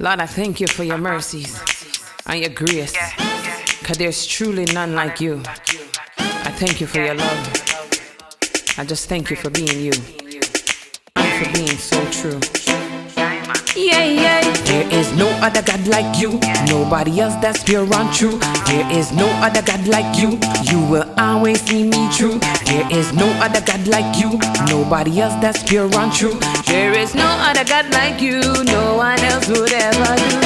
Lord, I thank you for your mercies and your grace, cause there's truly none like you. I thank you for your love. I just thank you for being you and for being so true. Yeah. There is no other God like you. Nobody else that's pure and true. There is no other God like you. You will always see me true. There is no other God like you. Nobody else that's pure and true. There is no other God like you. No one else would ever do.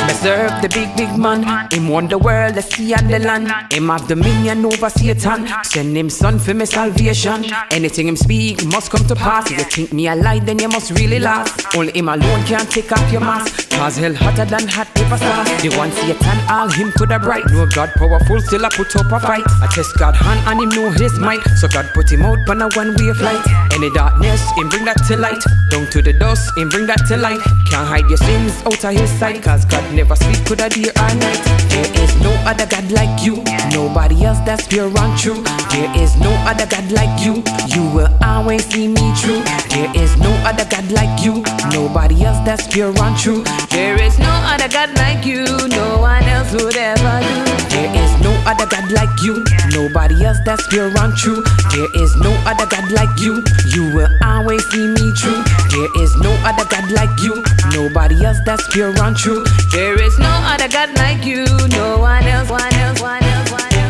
Me serve the big man. Him won the world, the sea and the land. Him have dominion over Satan. Send him son for me salvation. Anything him speak must come to pass. If you think me a lie, then you must really laugh. Only him alone can take off your mask. Cause hell hotter than hot paper sauce. The one Satan, all him coulda bright. No God powerful, still I put up a fight. I test God hand and him know his might. So God put him out on a one-way flight. Any darkness, him bring that to light. Down to the dust, him bring that to life. Can't hide your sins out of his sight. Cause God never sleep, coulda day or night. There is no other God like you. Nobody else that's pure and true. There is no other God like you. You will always see me true. There is no other God like you. Nobody else that's pure and true. There is no other God like you. No one else would ever do. There is no other God like you. Nobody else that's pure and true. There is no other God like you. You will always see me true. There is no other God like you. Nobody else that's pure and true. There is no other God like you. No one else.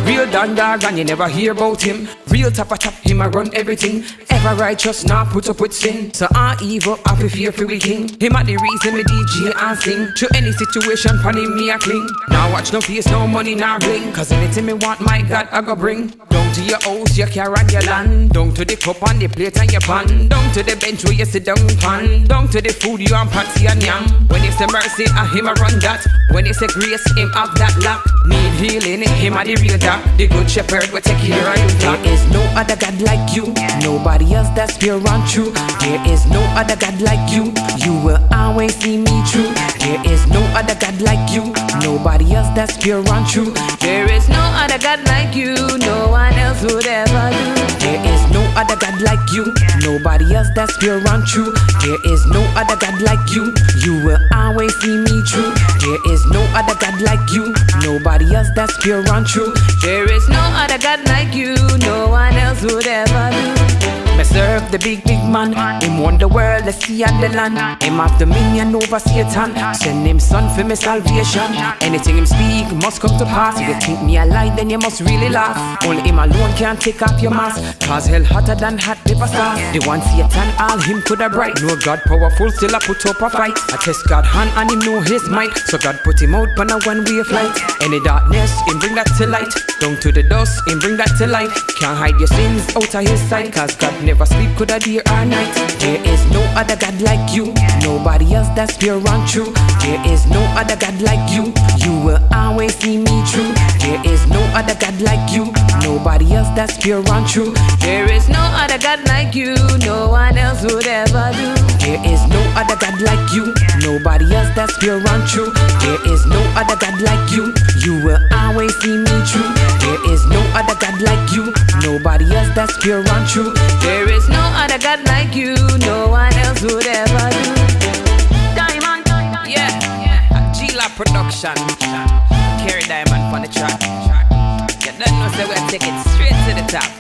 Real dog and you never hear about him. Real top, him a run everything. Ever righteous, not put up with sin. So evil, I feel fear for we king. Him a the reason me DJ and sing. To any situation, pon him me a cling. Now watch no face, no money, nah bling. Cause anything me want, my God, I go bring. Down to your house, your car and your land. Down to the cup and the plate and your pan. Down to the bench where you sit down pan. Down to the food you and patsy and yam. When you say mercy, him a run that. When you say grace, him have that lap. Need healing, him a the real doc. The good shepherd will take care of you. There is no other God like you. Nobody else that's pure and true. There is no other God like you. You will always see me true. There is no other God like you. Nobody else that's pure and true. There is no other God like you. No one else would ever do. There is no other God like you. Nobody else that's pure and true. There is no other God like you. You will always see me true. There is no other God like you. Nobody else that's pure and true. There is no other God like you. No one else would ever do. Me serve the big man. Him won the world, the sea and the land. Him have dominion over Satan. Send him son for me salvation. Anything him speak must come to pass. If you think me a lie, then you must really laugh. Only him alone can take off your mask. Cause hell hotter than hot paper sauce. The one Satan, all him coulda bright. No God powerful, still I put up a fight. I test God hand and him know his might. So God put him out on a one-way flight. Any darkness, him bring that to light. Down to the dust, him bring that to life. Can't hide your sins out of his sight. Cause God never sleep, coulda day or night. There is no other God like you. Nobody else that's pure and true. There is no other God like you. You will always see me true. There is no other God like you. Nobody else that's pure and true. There is no other God like you. No one else would ever do. There is no other God like you. Nobody else that's pure and true. There is no other God like you. You will always see me true. There is no other God like you. Nobody else that's pure and true. There is no other God like you. No one else would ever do. Diamond, yeah. G-La production. Carry Diamond on the track. You don't know, so we'll take it straight to the top.